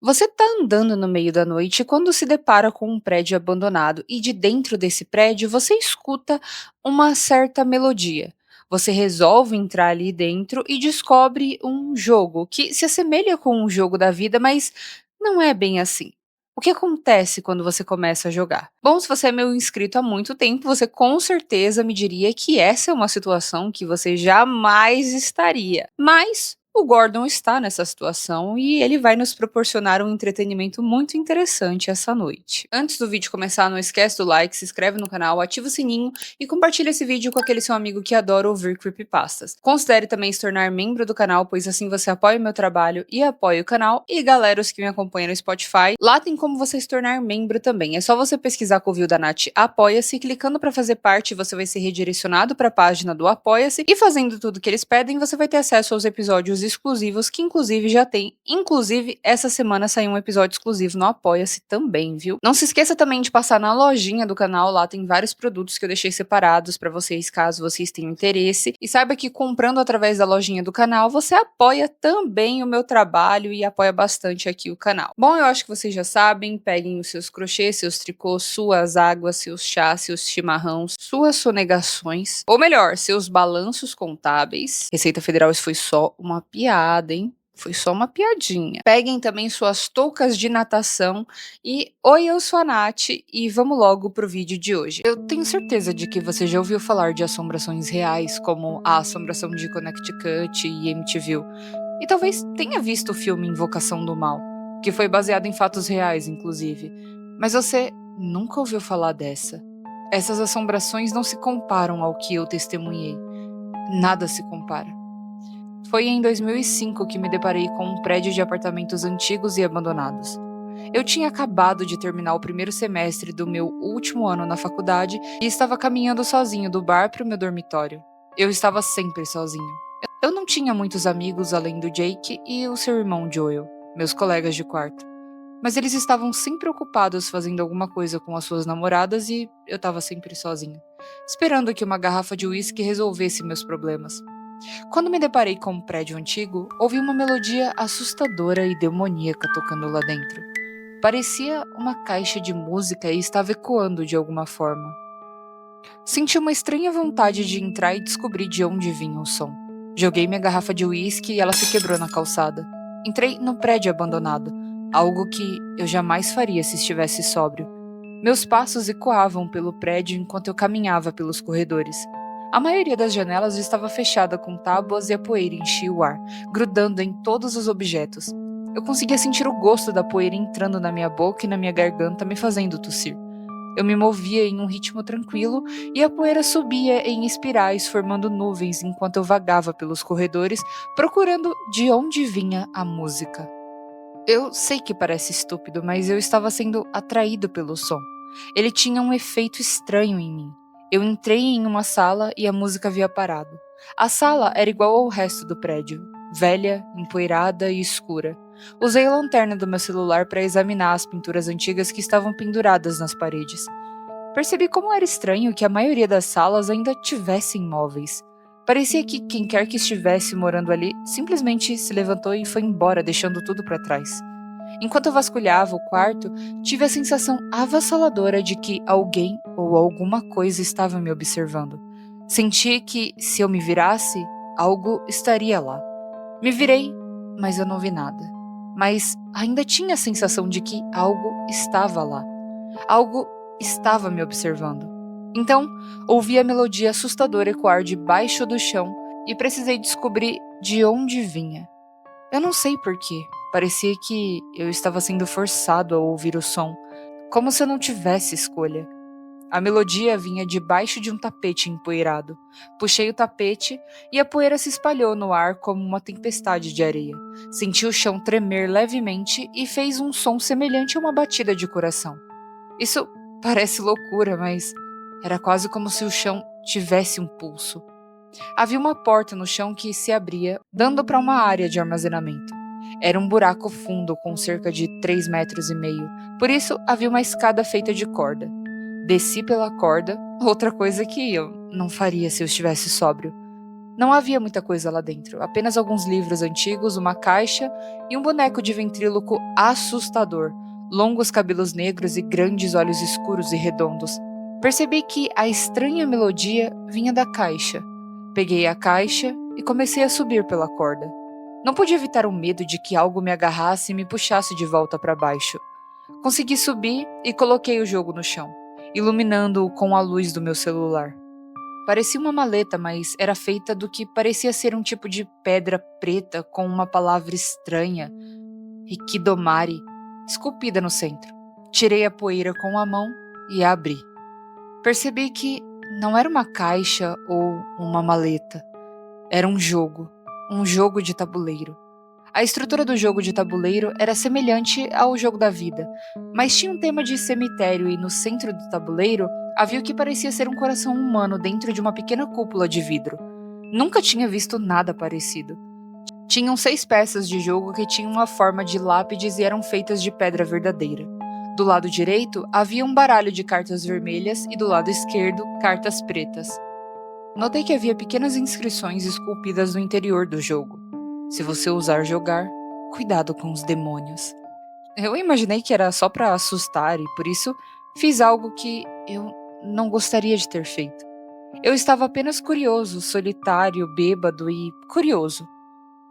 Você está andando no meio da noite quando se depara com um prédio abandonado e de dentro desse prédio você escuta uma certa melodia. Você resolve entrar ali dentro e descobre um jogo que se assemelha com um jogo da vida, mas não é bem assim. O que acontece quando você começa a jogar? Bom, se você é meu inscrito há muito tempo, você com certeza me diria que essa é uma situação que você jamais estaria. Mas o Gordon está nessa situação e ele vai nos proporcionar um entretenimento muito interessante essa noite. Antes do vídeo começar, não esquece do like, se inscreve no canal, ativa o sininho e compartilha esse vídeo com aquele seu amigo que adora ouvir creepypastas. Considere também se tornar membro do canal, pois assim você apoia o meu trabalho e apoia o canal. E galera, os que me acompanham no Spotify, lá tem como você se tornar membro também. É só você pesquisar com o Viu da Nath Apoia-se, clicando para fazer parte, você vai ser redirecionado para a página do Apoia-se e fazendo tudo que eles pedem, você vai ter acesso aos episódios exclusivos que inclusive já tem. Inclusive, essa semana saiu um episódio exclusivo no Apoia-se também, viu? Não se esqueça também de passar na lojinha do canal, lá tem vários produtos que eu deixei separados para vocês, caso vocês tenham interesse. E saiba que comprando através da lojinha do canal, você apoia também o meu trabalho e apoia bastante aqui o canal. Bom, eu acho que vocês já sabem, peguem os seus crochês, seus tricôs, suas águas, seus chás, seus chimarrãos, suas sonegações, ou melhor, seus balanços contábeis. Receita Federal, isso foi só uma piada, hein? Foi só uma piadinha. Peguem também suas toucas de natação e oi, eu sou a Nath e vamos logo pro vídeo de hoje. Eu tenho certeza de que você já ouviu falar de assombrações reais, como a assombração de Connecticut e Amityville, e talvez tenha visto o filme Invocação do Mal, que foi baseado em fatos reais, inclusive. Mas você nunca ouviu falar dessa. Essas assombrações não se comparam ao que eu testemunhei. Nada se compara. Foi em 2005 que me deparei com um prédio de apartamentos antigos e abandonados. Eu tinha acabado de terminar o primeiro semestre do meu último ano na faculdade e estava caminhando sozinho do bar para o meu dormitório. Eu estava sempre sozinho. Eu não tinha muitos amigos além do Jake e o seu irmão Joel, meus colegas de quarto. Mas eles estavam sempre ocupados fazendo alguma coisa com as suas namoradas e eu estava sempre sozinho, esperando que uma garrafa de uísque resolvesse meus problemas. Quando me deparei com um prédio antigo, ouvi uma melodia assustadora e demoníaca tocando lá dentro. Parecia uma caixa de música e estava ecoando de alguma forma. Senti uma estranha vontade de entrar e descobrir de onde vinha o som. Joguei minha garrafa de uísque e ela se quebrou na calçada. Entrei no prédio abandonado, algo que eu jamais faria se estivesse sóbrio. Meus passos ecoavam pelo prédio enquanto eu caminhava pelos corredores. A maioria das janelas estava fechada com tábuas e a poeira enchia o ar, grudando em todos os objetos. Eu conseguia sentir o gosto da poeira entrando na minha boca e na minha garganta, me fazendo tossir. Eu me movia em um ritmo tranquilo e a poeira subia em espirais, formando nuvens enquanto eu vagava pelos corredores, procurando de onde vinha a música. Eu sei que parece estúpido, mas eu estava sendo atraído pelo som. Ele tinha um efeito estranho em mim. Eu entrei em uma sala e a música havia parado. A sala era igual ao resto do prédio, velha, empoeirada e escura. Usei a lanterna do meu celular para examinar as pinturas antigas que estavam penduradas nas paredes. Percebi como era estranho que a maioria das salas ainda tivessem móveis. Parecia que quem quer que estivesse morando ali simplesmente se levantou e foi embora, deixando tudo para trás. Enquanto eu vasculhava o quarto, tive a sensação avassaladora de que alguém ou alguma coisa estava me observando. Senti que, se eu me virasse, algo estaria lá. Me virei, mas eu não vi nada. Mas ainda tinha a sensação de que algo estava lá. Algo estava me observando. Então, ouvi a melodia assustadora ecoar debaixo do chão e precisei descobrir de onde vinha. Eu não sei porquê. Parecia que eu estava sendo forçado a ouvir o som, como se eu não tivesse escolha. A melodia vinha debaixo de um tapete empoeirado. Puxei o tapete e a poeira se espalhou no ar como uma tempestade de areia. Senti o chão tremer levemente e fez um som semelhante a uma batida de coração. Isso parece loucura, mas era quase como se o chão tivesse um pulso. Havia uma porta no chão que se abria, dando para uma área de armazenamento. Era um buraco fundo com cerca de 3,5 metros, por isso havia uma escada feita de corda. Desci pela corda, outra coisa que eu não faria se eu estivesse sóbrio. Não havia muita coisa lá dentro, apenas alguns livros antigos, uma caixa e um boneco de ventríloco assustador, longos cabelos negros e grandes olhos escuros e redondos. Percebi que a estranha melodia vinha da caixa. Peguei a caixa e comecei a subir pela corda. Não pude evitar o medo de que algo me agarrasse e me puxasse de volta para baixo. Consegui subir e coloquei o jogo no chão, iluminando-o com a luz do meu celular. Parecia uma maleta, mas era feita do que parecia ser um tipo de pedra preta com uma palavra estranha, Hikidomari, esculpida no centro. Tirei a poeira com a mão e a abri. Percebi que não era uma caixa ou uma maleta. Era um jogo de tabuleiro. A estrutura do jogo de tabuleiro era semelhante ao jogo da vida, mas tinha um tema de cemitério e no centro do tabuleiro havia o que parecia ser um coração humano dentro de uma pequena cúpula de vidro. Nunca tinha visto nada parecido. Tinham 6 peças de jogo que tinham a forma de lápides e eram feitas de pedra verdadeira. Do lado direito havia um baralho de cartas vermelhas e do lado esquerdo cartas pretas. Notei que havia pequenas inscrições esculpidas no interior do jogo. Se você ousar jogar, cuidado com os demônios. Eu imaginei que era só para assustar e por isso fiz algo que eu não gostaria de ter feito. Eu estava apenas curioso, solitário, bêbado e curioso.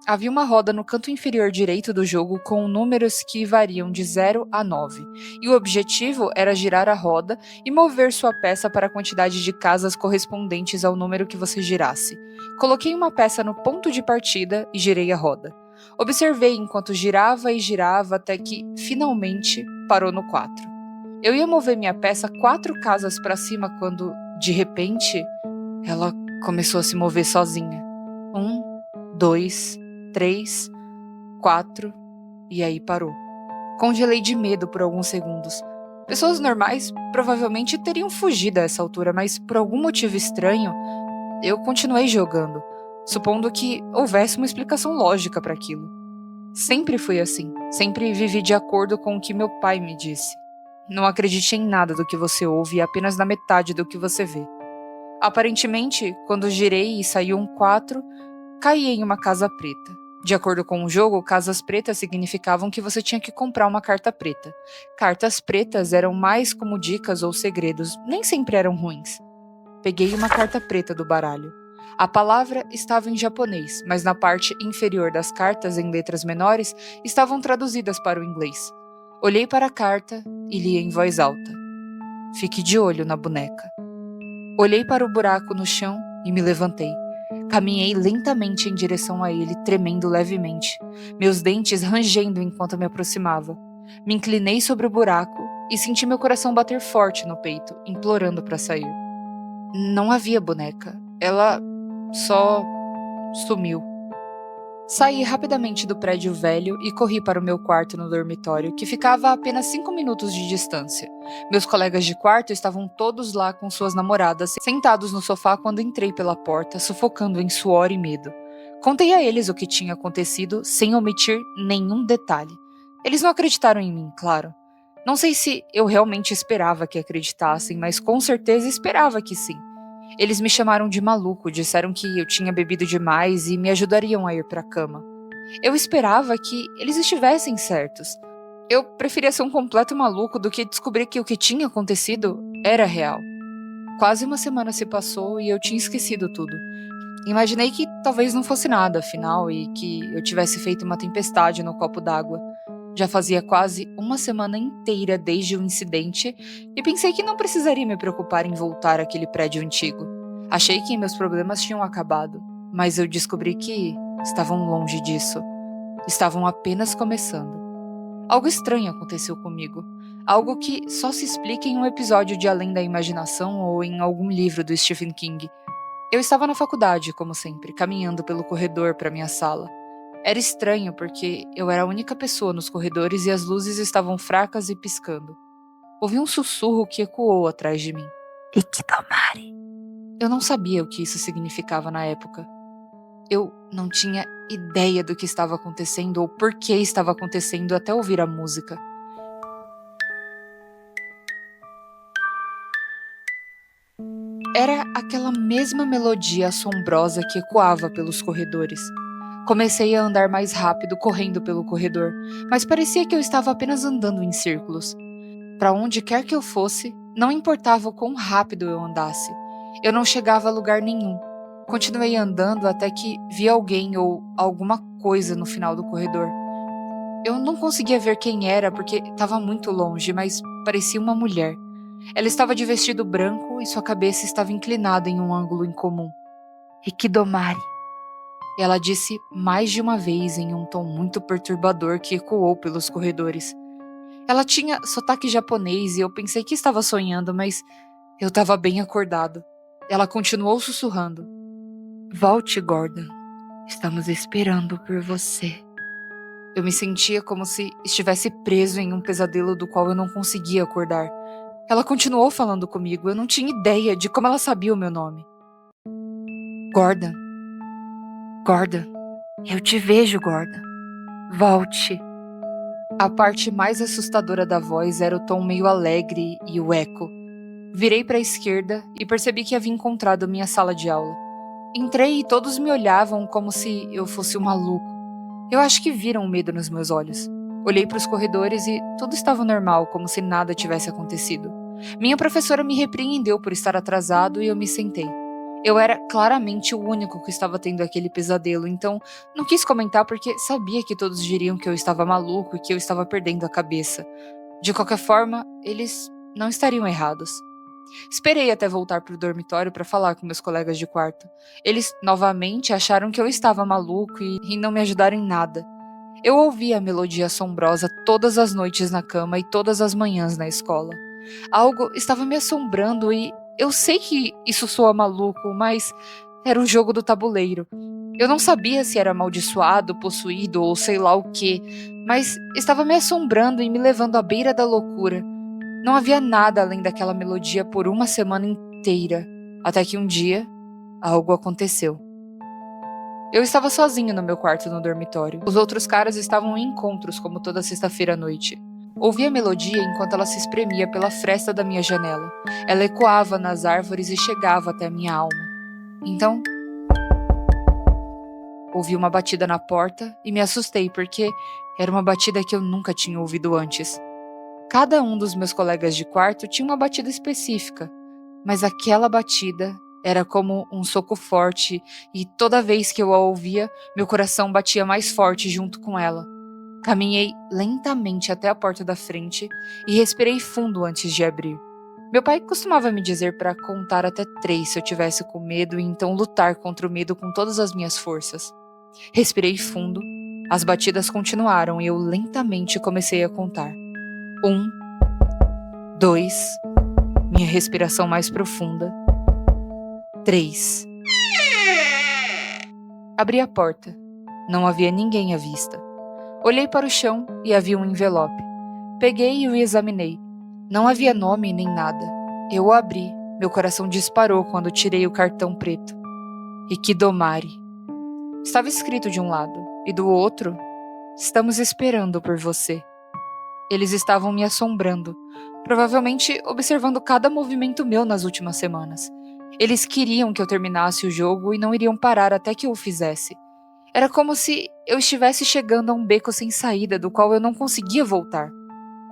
Havia uma roda no canto inferior direito do jogo com números que variam de 0 a 9, e o objetivo era girar a roda e mover sua peça para a quantidade de casas correspondentes ao número que você girasse. Coloquei uma peça no ponto de partida e girei a roda. Observei enquanto girava e girava até que, finalmente, parou no 4. Eu ia mover minha peça 4 casas para cima quando, de repente, ela começou a se mover sozinha. 1, 2, 3, 4 e aí parou. Congelei de medo por alguns segundos. Pessoas normais provavelmente teriam fugido a essa altura, mas por algum motivo estranho, eu continuei jogando, supondo que houvesse uma explicação lógica para aquilo. Sempre fui assim, sempre vivi de acordo com o que meu pai me disse. Não acredite em nada do que você ouve e apenas na metade do que você vê. Aparentemente, quando girei e saiu um 4, caí em uma casa preta. De acordo com o jogo, casas pretas significavam que você tinha que comprar uma carta preta. Cartas pretas eram mais como dicas ou segredos, nem sempre eram ruins. Peguei uma carta preta do baralho. A palavra estava em japonês, mas na parte inferior das cartas, em letras menores, estavam traduzidas para o inglês. Olhei para a carta e li em voz alta. Fique de olho na boneca. Olhei para o buraco no chão e me levantei. Caminhei lentamente em direção a ele, tremendo levemente, meus dentes rangendo enquanto me aproximava. Me inclinei sobre o buraco e senti meu coração bater forte no peito, implorando para sair. Não havia boneca. Ela só sumiu. Saí rapidamente do prédio velho e corri para o meu quarto no dormitório, que ficava a apenas 5 minutos de distância. Meus colegas de quarto estavam todos lá com suas namoradas, sentados no sofá quando entrei pela porta, sufocando em suor e medo. Contei a eles o que tinha acontecido, sem omitir nenhum detalhe. Eles não acreditaram em mim, claro. Não sei se eu realmente esperava que acreditassem, mas com certeza esperava que sim. Eles me chamaram de maluco, disseram que eu tinha bebido demais e me ajudariam a ir para a cama. Eu esperava que eles estivessem certos. Eu preferia ser um completo maluco do que descobrir que o que tinha acontecido era real. Quase uma semana se passou e eu tinha esquecido tudo. Imaginei que talvez não fosse nada, afinal, e que eu tivesse feito uma tempestade no copo d'água. Já fazia quase uma semana inteira desde o incidente e pensei que não precisaria me preocupar em voltar àquele prédio antigo. Achei que meus problemas tinham acabado, mas eu descobri que estavam longe disso. Estavam apenas começando. Algo estranho aconteceu comigo. Algo que só se explica em um episódio de Além da Imaginação ou em algum livro do Stephen King. Eu estava na faculdade, como sempre, caminhando pelo corredor para minha sala. Era estranho porque eu era a única pessoa nos corredores e as luzes estavam fracas e piscando. Ouvi um sussurro que ecoou atrás de mim. Ikidomari. Eu não sabia o que isso significava na época. Eu não tinha ideia do que estava acontecendo ou por que estava acontecendo até ouvir a música. Era aquela mesma melodia assombrosa que ecoava pelos corredores. Comecei a andar mais rápido, correndo pelo corredor, mas parecia que eu estava apenas andando em círculos. Para onde quer que eu fosse, não importava o quão rápido eu andasse. Eu não chegava a lugar nenhum. Continuei andando até que vi alguém ou alguma coisa no final do corredor. Eu não conseguia ver quem era porque estava muito longe, mas parecia uma mulher. Ela estava de vestido branco e sua cabeça estava inclinada em um ângulo incomum. Ikidomari. Ela disse mais de uma vez em um tom muito perturbador que ecoou pelos corredores. Ela tinha sotaque japonês e eu pensei que estava sonhando, mas eu estava bem acordado. Ela continuou sussurrando. Volte, Gordon. Estamos esperando por você. Eu me sentia como se estivesse preso em um pesadelo do qual eu não conseguia acordar. Ela continuou falando comigo, eu não tinha ideia de como ela sabia o meu nome. Gordon. Gordon. Eu te vejo, Gordon. Volte. A parte mais assustadora da voz era o tom meio alegre e o eco. Virei para a esquerda e percebi que havia encontrado minha sala de aula. Entrei e todos me olhavam como se eu fosse um maluco. Eu acho que viram o medo nos meus olhos. Olhei para os corredores e tudo estava normal, como se nada tivesse acontecido. Minha professora me repreendeu por estar atrasado e eu me sentei. Eu era claramente o único que estava tendo aquele pesadelo, então não quis comentar porque sabia que todos diriam que eu estava maluco e que eu estava perdendo a cabeça. De qualquer forma, eles não estariam errados. Esperei até voltar para o dormitório para falar com meus colegas de quarto. Eles novamente acharam que eu estava maluco e não me ajudaram em nada. Eu ouvia a melodia assombrosa todas as noites na cama e todas as manhãs na escola. Algo estava me assombrando e eu sei que isso soa maluco, mas era o jogo do tabuleiro. Eu não sabia se era amaldiçoado, possuído ou sei lá o que, mas estava me assombrando e me levando à beira da loucura. Não havia nada além daquela melodia por uma semana inteira, até que um dia, algo aconteceu. Eu estava sozinho no meu quarto no dormitório. Os outros caras estavam em encontros, como toda sexta-feira à noite. Ouvi a melodia enquanto ela se espremia pela fresta da minha janela. Ela ecoava nas árvores e chegava até a minha alma. Então, ouvi uma batida na porta e me assustei porque era uma batida que eu nunca tinha ouvido antes. Cada um dos meus colegas de quarto tinha uma batida específica, mas aquela batida era como um soco forte e toda vez que eu a ouvia, meu coração batia mais forte junto com ela. Caminhei lentamente até a porta da frente e respirei fundo antes de abrir. Meu pai costumava me dizer para contar até 3 se eu tivesse com medo e então lutar contra o medo com todas as minhas forças. Respirei fundo, as batidas continuaram e eu lentamente comecei a contar. 1, 2, minha respiração mais profunda. 3. Abri a porta. Não havia ninguém à vista. Olhei para o chão e havia um envelope. Peguei e o examinei. Não havia nome nem nada. Eu o abri. Meu coração disparou quando tirei o cartão preto. Ikidomari. Estava escrito de um lado e do outro: estamos esperando por você. Eles estavam me assombrando, provavelmente observando cada movimento meu nas últimas semanas. Eles queriam que eu terminasse o jogo e não iriam parar até que eu o fizesse. Era como se eu estivesse chegando a um beco sem saída do qual eu não conseguia voltar.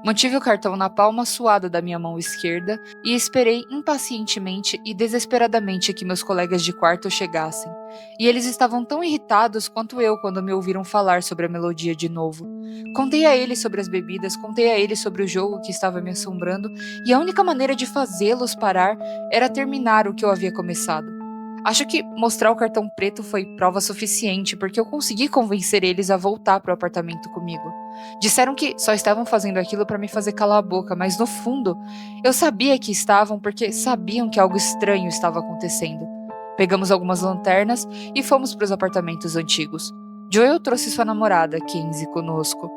Mantive o cartão na palma suada da minha mão esquerda e esperei impacientemente e desesperadamente que meus colegas de quarto chegassem. E eles estavam tão irritados quanto eu quando me ouviram falar sobre a melodia de novo. Contei a eles sobre as bebidas, contei a eles sobre o jogo que estava me assombrando, e a única maneira de fazê-los parar era terminar o que eu havia começado. Acho que mostrar o cartão preto foi prova suficiente, porque eu consegui convencer eles a voltar para o apartamento comigo. Disseram que só estavam fazendo aquilo para me fazer calar a boca, mas no fundo, eu sabia que estavam porque sabiam que algo estranho estava acontecendo. Pegamos algumas lanternas e fomos para os apartamentos antigos. Joel trouxe sua namorada, Kenzie, conosco.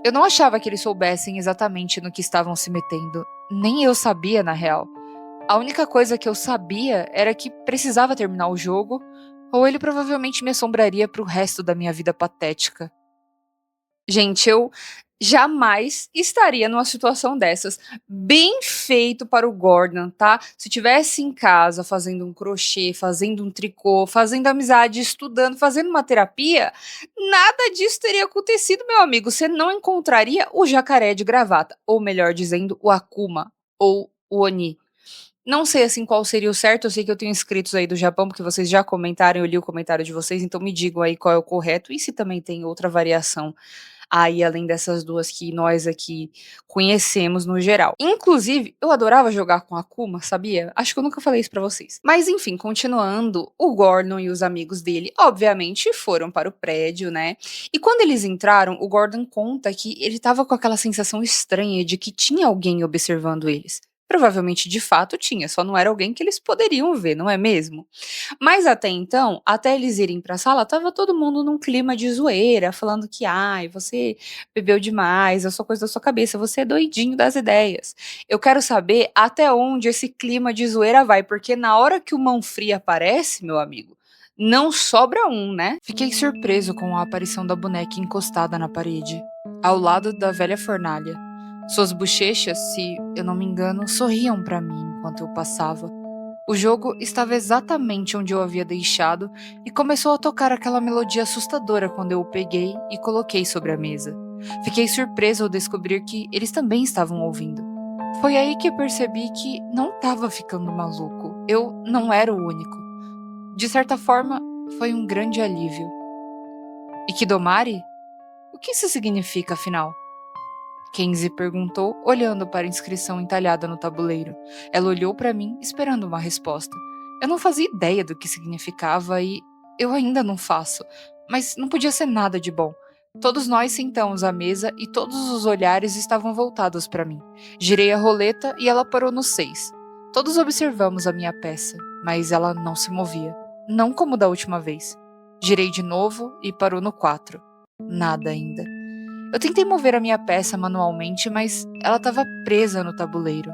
Eu não achava que eles soubessem exatamente no que estavam se metendo. Nem eu sabia, na real. A única coisa que eu sabia era que precisava terminar o jogo, ou ele provavelmente me assombraria pro resto da minha vida patética. Gente, eu jamais estaria numa situação dessas. Bem feito para o Gordon, tá? Se tivesse em casa fazendo um crochê, fazendo um tricô, fazendo amizade, estudando, fazendo uma terapia, nada disso teria acontecido, meu amigo. Você não encontraria o jacaré de gravata, ou melhor dizendo, o Akuma ou o Oni. Não sei, assim, qual seria o certo, eu sei que eu tenho inscritos aí do Japão, porque vocês já comentaram, eu li o comentário de vocês, então me digam aí qual é o correto e se também tem outra variação aí além dessas 2 que nós aqui conhecemos no geral. Inclusive, eu adorava jogar com a Akuma, sabia? Acho que eu nunca falei isso pra vocês. Mas enfim, continuando, o Gordon e os amigos dele, obviamente, foram para o prédio, né? E quando eles entraram, o Gordon conta que ele estava com aquela sensação estranha de que tinha alguém observando eles. Provavelmente, de fato, tinha, só não era alguém que eles poderiam ver, não é mesmo? Mas até então, até eles irem pra sala, estava todo mundo num clima de zoeira, falando que: "Ai, você bebeu demais, é só coisa da sua cabeça, você é doidinho das ideias". Eu quero saber até onde esse clima de zoeira vai, porque na hora que o Mão Fria aparece, meu amigo, não sobra um, né. Fiquei surpreso com a aparição da boneca encostada na parede, ao lado da velha fornalha. Suas bochechas, se eu não me engano, sorriam pra mim enquanto eu passava. O jogo estava exatamente onde eu havia deixado e começou a tocar aquela melodia assustadora quando eu o peguei e coloquei sobre a mesa. Fiquei surpreso ao descobrir que eles também estavam ouvindo. Foi aí que eu percebi que não estava ficando maluco. Eu não era o único. De certa forma, foi um grande alívio. Ikidomari? O que isso significa, afinal? Kenzie perguntou, olhando para a inscrição entalhada no tabuleiro. Ela olhou para mim, esperando uma resposta. Eu não fazia ideia do que significava e eu ainda não faço, mas não podia ser nada de bom. Todos nós sentamos à mesa e todos os olhares estavam voltados para mim. Girei a roleta e ela parou no 6. Todos observamos a minha peça, mas ela não se movia. Não como da última vez. Girei de novo e parou no 4. Nada ainda. Eu tentei mover a minha peça manualmente, mas ela estava presa no tabuleiro.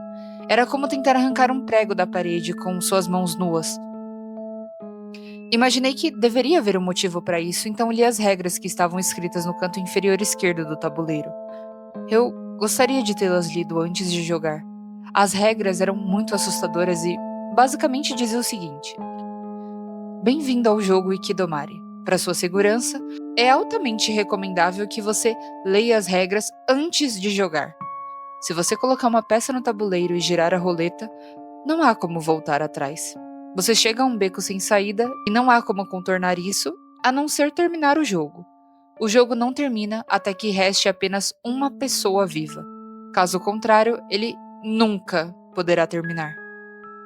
Era como tentar arrancar um prego da parede com suas mãos nuas. Imaginei que deveria haver um motivo para isso, então li as regras que estavam escritas no canto inferior esquerdo do tabuleiro. Eu gostaria de tê-las lido antes de jogar. As regras eram muito assustadoras e, basicamente, diziam o seguinte: Bem-vindo ao jogo Ikidomari. Para sua segurança, é altamente recomendável que você leia as regras antes de jogar. Se você colocar uma peça no tabuleiro e girar a roleta, não há como voltar atrás. Você chega a um beco sem saída e não há como contornar isso a não ser terminar o jogo. O jogo não termina até que reste apenas uma pessoa viva. Caso contrário, ele nunca poderá terminar.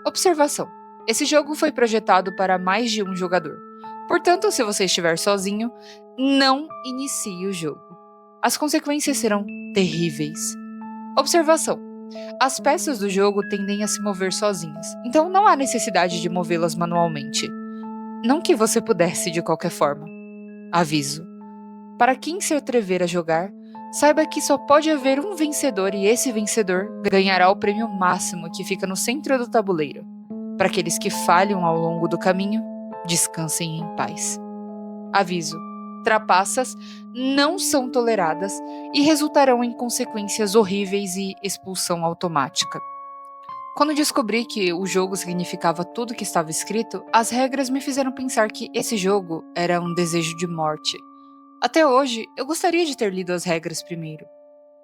Observação: esse jogo foi projetado para mais de um jogador. Portanto, se você estiver sozinho, não inicie o jogo. As consequências serão terríveis. Observação: as peças do jogo tendem a se mover sozinhas, então não há necessidade de movê-las manualmente. Não que você pudesse de qualquer forma. Aviso: para quem se atrever a jogar, saiba que só pode haver um vencedor e esse vencedor ganhará o prêmio máximo que fica no centro do tabuleiro. Para aqueles que falham ao longo do caminho, descansem em paz. Aviso: trapaças não são toleradas e resultarão em consequências horríveis e expulsão automática. Quando descobri que o jogo significava tudo o que estava escrito, as regras me fizeram pensar que esse jogo era um desejo de morte. Até hoje, eu gostaria de ter lido as regras primeiro.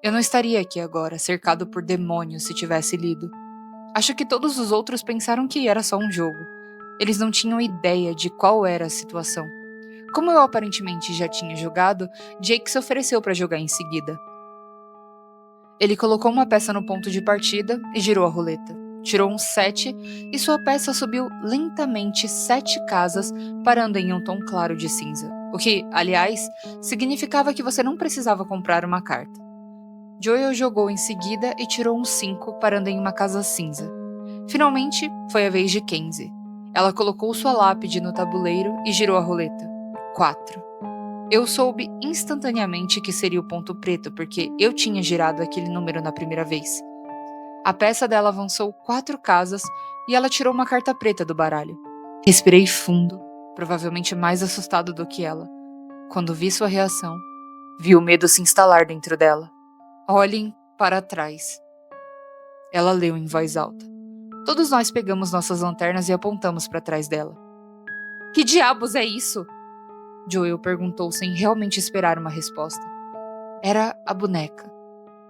Eu não estaria aqui agora, cercado por demônios, se tivesse lido. Acho que todos os outros pensaram que era só um jogo. Eles não tinham ideia de qual era a situação. Como eu aparentemente já tinha jogado, Jake se ofereceu para jogar em seguida. Ele colocou uma peça no ponto de partida e girou a roleta. Tirou um 7 e sua peça subiu lentamente 7 casas, parando em um tom claro de cinza. O que, aliás, significava que você não precisava comprar uma carta. Joel jogou em seguida e tirou um 5, parando em uma casa cinza. Finalmente, foi a vez de Kenzie. Ela colocou sua lápide no tabuleiro e girou a roleta. 4. Eu soube instantaneamente que seria o ponto preto, porque eu tinha girado aquele número na primeira vez. A peça dela avançou 4 casas e ela tirou uma carta preta do baralho. Respirei fundo, provavelmente mais assustado do que ela. Quando vi sua reação, vi o medo se instalar dentro dela. Olhem para trás. Ela leu em voz alta. Todos nós pegamos nossas lanternas e apontamos para trás dela. Que diabos é isso? Joel perguntou sem realmente esperar uma resposta. Era a boneca.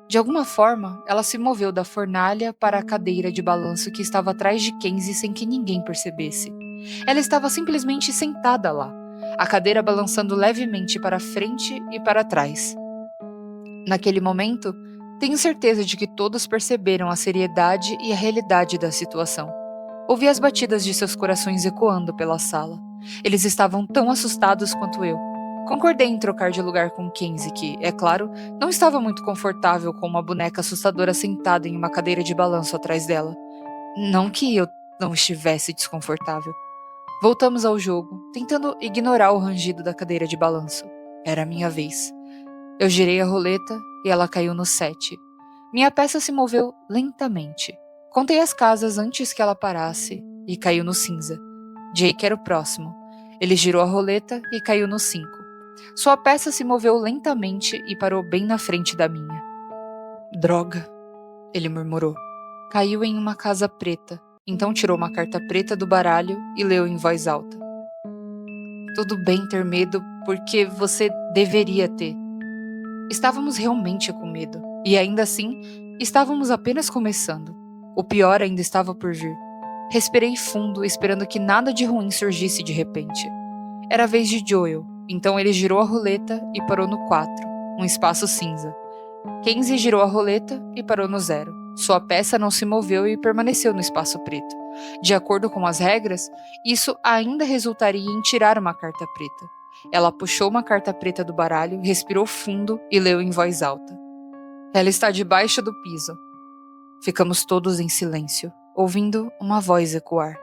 De alguma forma, ela se moveu da fornalha para a cadeira de balanço que estava atrás de Kenzie sem que ninguém percebesse. Ela estava simplesmente sentada lá, a cadeira balançando levemente para frente e para trás. Naquele momento, tenho certeza de que todos perceberam a seriedade e a realidade da situação. Ouvi as batidas de seus corações ecoando pela sala. Eles estavam tão assustados quanto eu. Concordei em trocar de lugar com Kenzie, que, é claro, não estava muito confortável com uma boneca assustadora sentada em uma cadeira de balanço atrás dela. Não que eu não estivesse desconfortável. Voltamos ao jogo, tentando ignorar o rangido da cadeira de balanço. Era a minha vez. Eu girei a roleta e ela caiu no 7. Minha peça se moveu lentamente. Contei as casas antes que ela parasse e caiu no cinza. Jake era o próximo. Ele girou a roleta e caiu no 5. Sua peça se moveu lentamente e parou bem na frente da minha. Droga, ele murmurou. Caiu em uma casa preta. Então tirou uma carta preta do baralho e leu em voz alta. Tudo bem ter medo, porque você deveria ter. Estávamos realmente com medo, e ainda assim, estávamos apenas começando. O pior ainda estava por vir. Respirei fundo, esperando que nada de ruim surgisse de repente. Era a vez de Joel, então ele girou a roleta e parou no 4, um espaço cinza. Kenzie girou a roleta e parou no 0. Sua peça não se moveu e permaneceu no espaço preto. De acordo com as regras, isso ainda resultaria em tirar uma carta preta. Ela puxou uma carta preta do baralho, respirou fundo e leu em voz alta. Ela está debaixo do piso. Ficamos todos em silêncio, ouvindo uma voz ecoar.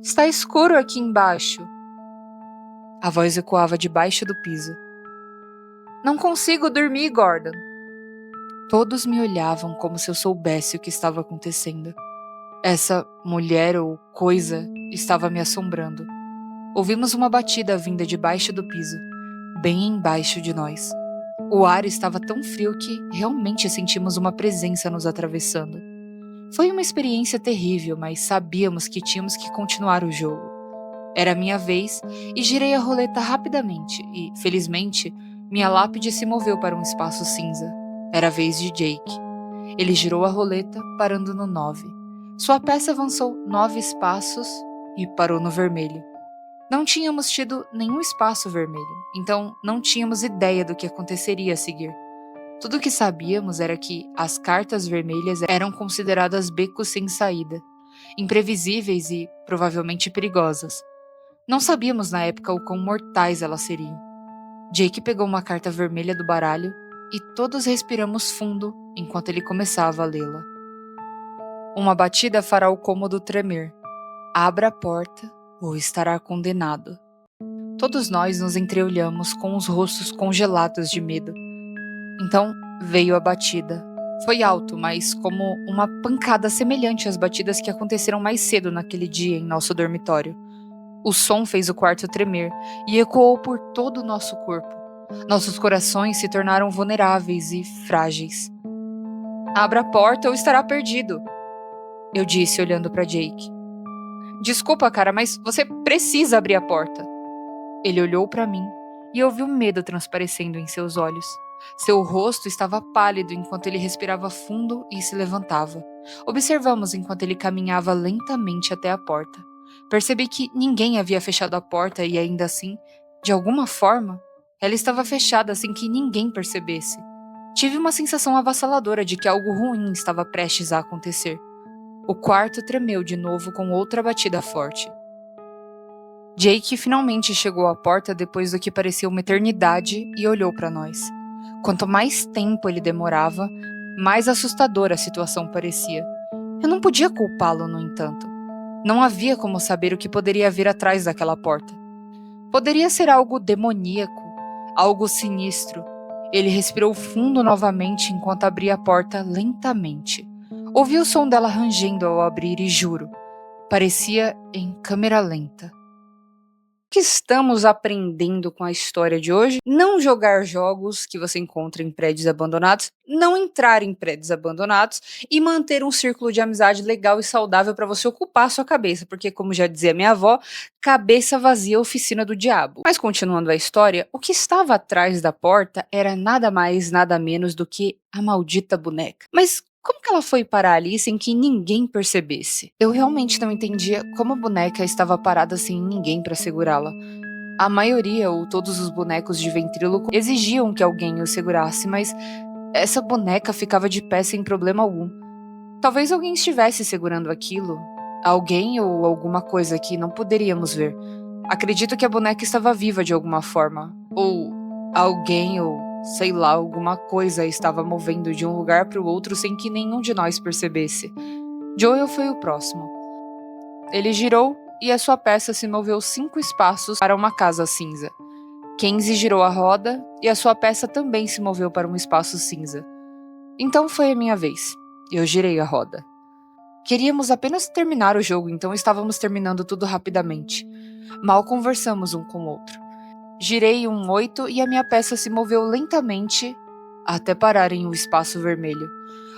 Está escuro aqui embaixo. A voz ecoava debaixo do piso. Não consigo dormir, Gordon. Todos me olhavam como se eu soubesse o que estava acontecendo. Essa mulher ou coisa estava me assombrando. Ouvimos uma batida vinda debaixo do piso, bem embaixo de nós. O ar estava tão frio que realmente sentimos uma presença nos atravessando. Foi uma experiência terrível, mas sabíamos que tínhamos que continuar o jogo. Era a minha vez e girei a roleta rapidamente e, felizmente, minha lápide se moveu para um espaço cinza. Era a vez de Jake. Ele girou a roleta, parando no 9. Sua peça avançou 9 espaços e parou no vermelho. Não tínhamos tido nenhum espaço vermelho, então não tínhamos ideia do que aconteceria a seguir. Tudo o que sabíamos era que as cartas vermelhas eram consideradas becos sem saída, imprevisíveis e provavelmente perigosas. Não sabíamos na época o quão mortais elas seriam. Jake pegou uma carta vermelha do baralho e todos respiramos fundo enquanto ele começava a lê-la. Uma batida fará o cômodo tremer. Abra a porta ou estará condenado. Todos nós nos entreolhamos com os rostos congelados de medo. Então veio a batida. Foi alto, mas como uma pancada semelhante às batidas que aconteceram mais cedo naquele dia em nosso dormitório. O som fez o quarto tremer e ecoou por todo o nosso corpo. Nossos corações se tornaram vulneráveis e frágeis. Abra a porta ou estará perdido, eu disse olhando para Jake. Desculpa, cara, mas você precisa abrir a porta. Ele olhou para mim e eu vi o medo transparecendo em seus olhos. Seu rosto estava pálido enquanto ele respirava fundo e se levantava. Observamos enquanto ele caminhava lentamente até a porta. Percebi que ninguém havia fechado a porta e ainda assim, de alguma forma, ela estava fechada sem que ninguém percebesse. Tive uma sensação avassaladora de que algo ruim estava prestes a acontecer. O quarto tremeu de novo com outra batida forte. Jake finalmente chegou à porta depois do que parecia uma eternidade e olhou para nós. Quanto mais tempo ele demorava, mais assustadora a situação parecia. Eu não podia culpá-lo, no entanto. Não havia como saber o que poderia vir atrás daquela porta. Poderia ser algo demoníaco, algo sinistro. Ele respirou fundo novamente enquanto abria a porta lentamente. Ouvi o som dela rangendo ao abrir e juro, parecia em câmera lenta. que estamos aprendendo com a história de hoje? Não jogar jogos que você encontra em prédios abandonados, não entrar em prédios abandonados e manter um círculo de amizade legal e saudável para você ocupar a sua cabeça, porque, como já dizia minha avó, cabeça vazia é oficina do diabo. Mas continuando a história, o que estava atrás da porta era nada mais, nada menos do que a maldita boneca. Mas como que ela foi parar ali sem que ninguém percebesse? Eu realmente não entendia como a boneca estava parada sem ninguém para segurá-la. A maioria ou todos os bonecos de ventríloco exigiam que alguém o segurasse, mas essa boneca ficava de pé sem problema algum. Talvez alguém estivesse segurando aquilo, alguém ou alguma coisa que não poderíamos ver. Acredito que a boneca estava viva de alguma forma, ou alguém ou sei lá, alguma coisa estava movendo de um lugar para o outro sem que nenhum de nós percebesse. Joel foi o próximo. Ele girou e a sua peça se moveu 5 espaços para uma casa cinza. Kenzie girou a roda e a sua peça também se moveu para um espaço cinza. Então foi a minha vez. Eu girei a roda. Queríamos apenas terminar o jogo, então estávamos terminando tudo rapidamente. Mal conversamos um com o outro. Girei um 8 e a minha peça se moveu lentamente até parar em um espaço vermelho.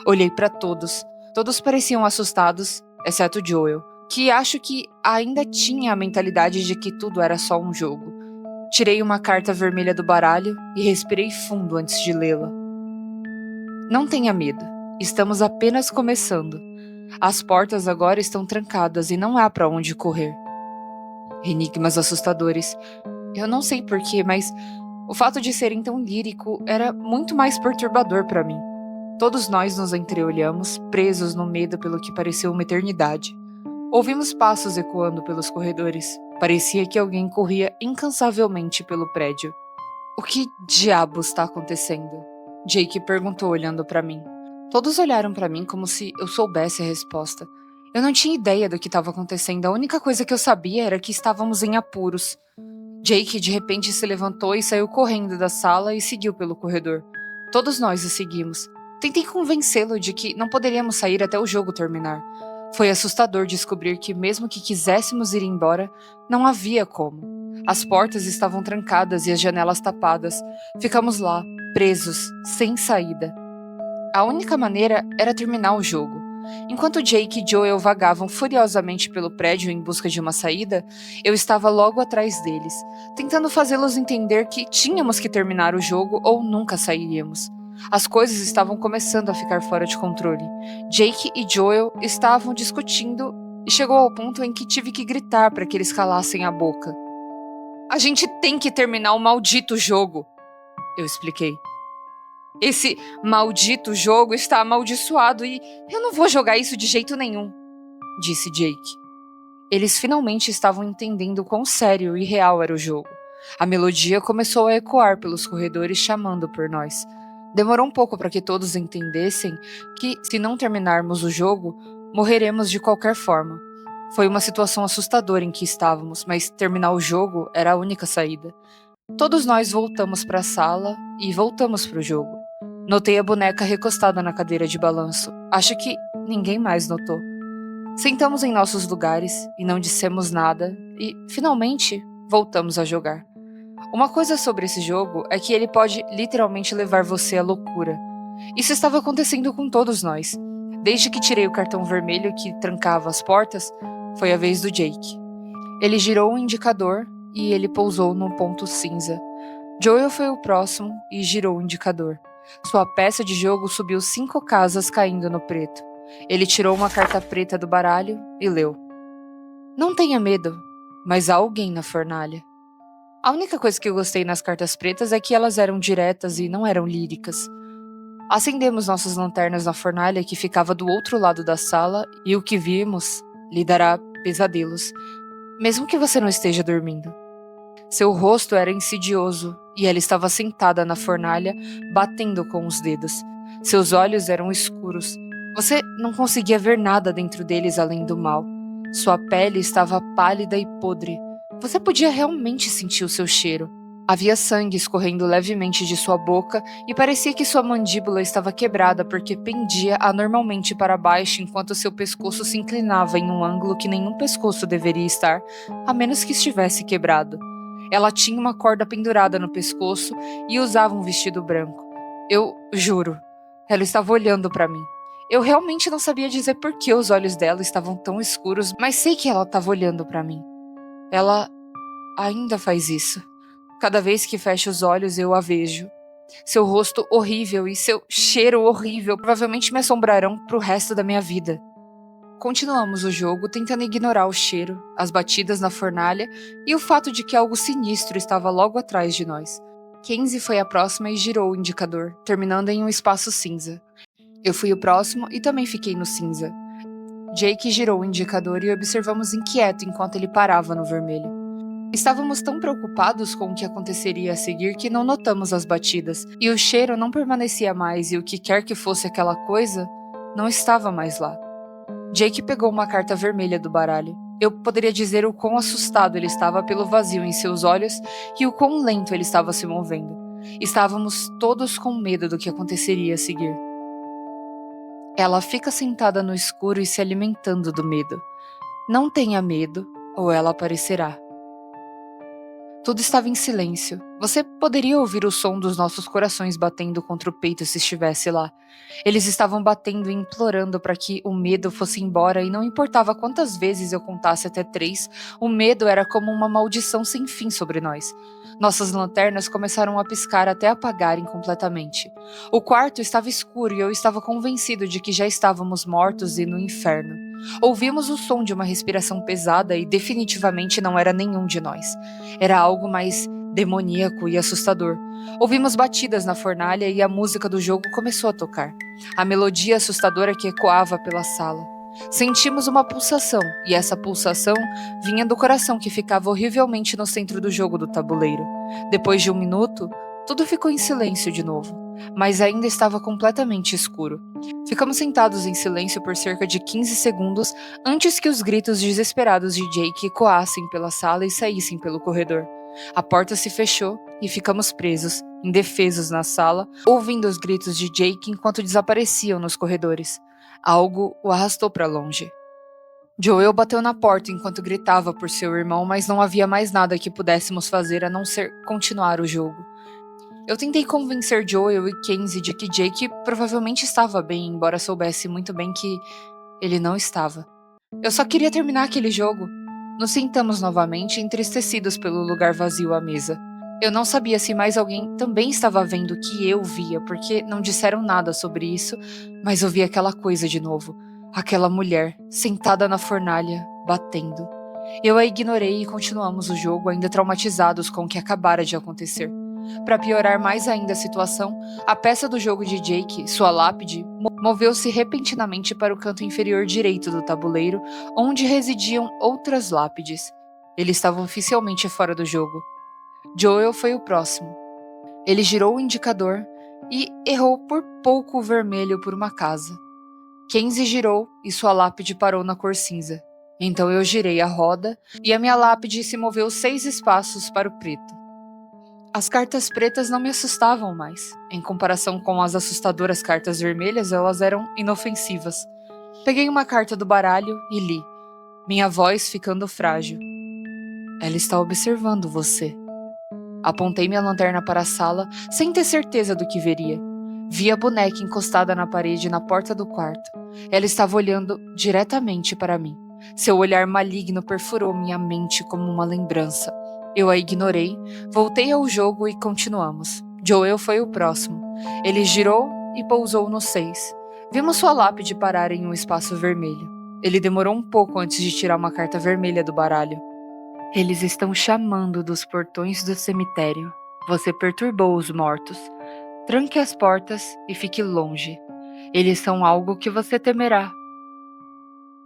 Olhei para todos. Todos pareciam assustados, exceto Joel, que acho que ainda tinha a mentalidade de que tudo era só um jogo. Tirei uma carta vermelha do baralho e respirei fundo antes de lê-la. Não tenha medo. Estamos apenas começando. As portas agora estão trancadas e não há para onde correr. Enigmas assustadores. Eu não sei porquê, mas o fato de serem tão lírico era muito mais perturbador para mim. Todos nós nos entreolhamos, presos no medo pelo que pareceu uma eternidade. Ouvimos passos ecoando pelos corredores. Parecia que alguém corria incansavelmente pelo prédio. O que diabos está acontecendo? Jake perguntou olhando para mim. Todos olharam para mim como se eu soubesse a resposta. Eu não tinha ideia do que estava acontecendo. A única coisa que eu sabia era que estávamos em apuros. Jake de repente se levantou e saiu correndo da sala e seguiu pelo corredor. Todos nós o seguimos. Tentei convencê-lo de que não poderíamos sair até o jogo terminar. Foi assustador descobrir que, mesmo que quiséssemos ir embora, não havia como. As portas estavam trancadas e as janelas tapadas. Ficamos lá, presos, sem saída. A única maneira era terminar o jogo. Enquanto Jake e Joel vagavam furiosamente pelo prédio em busca de uma saída, eu estava logo atrás deles, tentando fazê-los entender que tínhamos que terminar o jogo ou nunca sairíamos. As coisas estavam começando a ficar fora de controle. Jake e Joel estavam discutindo e chegou ao ponto em que tive que gritar para que eles calassem a boca. A gente tem que terminar o maldito jogo, eu expliquei. Esse maldito jogo está amaldiçoado e eu não vou jogar isso de jeito nenhum, disse Jake. Eles finalmente estavam entendendo quão sério e real era o jogo. A melodia começou a ecoar pelos corredores chamando por nós. Demorou um pouco para que todos entendessem que, se não terminarmos o jogo, morreremos de qualquer forma. Foi uma situação assustadora em que estávamos, mas terminar o jogo era a única saída. Todos nós voltamos para a sala e voltamos para o jogo. Notei a boneca recostada na cadeira de balanço. Acho que ninguém mais notou. Sentamos em nossos lugares e não dissemos nada e, finalmente, voltamos a jogar. Uma coisa sobre esse jogo é que ele pode literalmente levar você à loucura. Isso estava acontecendo com todos nós. Desde que tirei o cartão vermelho que trancava as portas, foi a vez do Jake. Ele girou o indicador e ele pousou num ponto cinza. Joel foi o próximo e girou o indicador. Sua peça de jogo subiu 5 casas caindo no preto. Ele tirou uma carta preta do baralho e leu. Não tenha medo, mas há alguém na fornalha. A única coisa que eu gostei nas cartas pretas é que elas eram diretas e não eram líricas. Acendemos nossas lanternas na fornalha que ficava do outro lado da sala e o que vimos lhe dará pesadelos, mesmo que você não esteja dormindo. Seu rosto era insidioso e ela estava sentada na fornalha, batendo com os dedos. Seus olhos eram escuros. Você não conseguia ver nada dentro deles além do mal. Sua pele estava pálida e podre. Você podia realmente sentir o seu cheiro. Havia sangue escorrendo levemente de sua boca e parecia que sua mandíbula estava quebrada porque pendia anormalmente para baixo enquanto seu pescoço se inclinava em um ângulo que nenhum pescoço deveria estar, a menos que estivesse quebrado. Ela tinha uma corda pendurada no pescoço e usava um vestido branco. Eu juro, ela estava olhando para mim. Eu realmente não sabia dizer por que os olhos dela estavam tão escuros, mas sei que ela estava olhando para mim. Ela ainda faz isso. Cada vez que fecho os olhos, eu a vejo. Seu rosto horrível e seu cheiro horrível provavelmente me assombrarão pro resto da minha vida. Continuamos o jogo tentando ignorar o cheiro, as batidas na fornalha e o fato de que algo sinistro estava logo atrás de nós. Kenzie foi a próxima e girou o indicador, terminando em um espaço cinza. Eu fui o próximo e também fiquei no cinza. Jake girou o indicador e observamos inquieto enquanto ele parava no vermelho. Estávamos tão preocupados com o que aconteceria a seguir que não notamos as batidas, e o cheiro não permanecia mais e o que quer que fosse aquela coisa não estava mais lá. Jake pegou uma carta vermelha do baralho. Eu poderia dizer o quão assustado ele estava pelo vazio em seus olhos e o quão lento ele estava se movendo. Estávamos todos com medo do que aconteceria a seguir. Ela fica sentada no escuro e se alimentando do medo. Não tenha medo, ou ela aparecerá. Tudo estava em silêncio. Você poderia ouvir o som dos nossos corações batendo contra o peito se estivesse lá. Eles estavam batendo e implorando para que o medo fosse embora e não importava quantas vezes eu contasse até 3, o medo era como uma maldição sem fim sobre nós. Nossas lanternas começaram a piscar até apagarem completamente. O quarto estava escuro e eu estava convencido de que já estávamos mortos e no inferno. Ouvimos o som de uma respiração pesada e definitivamente não era nenhum de nós. Era algo mais demoníaco e assustador. Ouvimos batidas na fornalha e a música do jogo começou a tocar. A melodia assustadora que ecoava pela sala. Sentimos uma pulsação, e essa pulsação vinha do coração que ficava horrivelmente no centro do jogo do tabuleiro. Depois de 1 minuto, tudo ficou em silêncio de novo, mas ainda estava completamente escuro. Ficamos sentados em silêncio por cerca de 15 segundos antes que os gritos desesperados de Jake ecoassem pela sala e saíssem pelo corredor. A porta se fechou e ficamos presos, indefesos na sala, ouvindo os gritos de Jake enquanto desapareciam nos corredores. Algo o arrastou para longe. Joel bateu na porta enquanto gritava por seu irmão, mas não havia mais nada que pudéssemos fazer a não ser continuar o jogo. Eu tentei convencer Joel e Kenzie de que Jake provavelmente estava bem, embora soubesse muito bem que ele não estava. Eu só queria terminar aquele jogo. Nos sentamos novamente, entristecidos pelo lugar vazio à mesa. Eu não sabia se mais alguém também estava vendo o que eu via, porque não disseram nada sobre isso, mas eu vi aquela coisa de novo. Aquela mulher, sentada na fornalha, batendo. Eu a ignorei e continuamos o jogo, ainda traumatizados com o que acabara de acontecer. Para piorar mais ainda a situação, a peça do jogo de Jake, sua lápide, moveu-se repentinamente para o canto inferior direito do tabuleiro, onde residiam outras lápides. Eles estavam oficialmente fora do jogo. Joel foi o próximo. Ele girou o indicador e errou por pouco o vermelho por uma casa. Kenzie girou e sua lápide parou na cor cinza. Então eu girei a roda e a minha lápide se moveu 6 espaços para o preto. As cartas pretas não me assustavam mais. Em comparação com as assustadoras cartas vermelhas, elas eram inofensivas. Peguei uma carta do baralho e li, minha voz ficando frágil. Ela está observando você. Apontei minha lanterna para a sala, sem ter certeza do que veria. Vi a boneca encostada na parede na porta do quarto. Ela estava olhando diretamente para mim. Seu olhar maligno perfurou minha mente como uma lembrança. Eu a ignorei, voltei ao jogo e continuamos. Joel foi o próximo. Ele girou e pousou no 6. Vimos sua lápide parar em um espaço vermelho. Ele demorou um pouco antes de tirar uma carta vermelha do baralho. Eles estão chamando dos portões do cemitério. Você perturbou os mortos. Tranque as portas e fique longe. Eles são algo que você temerá.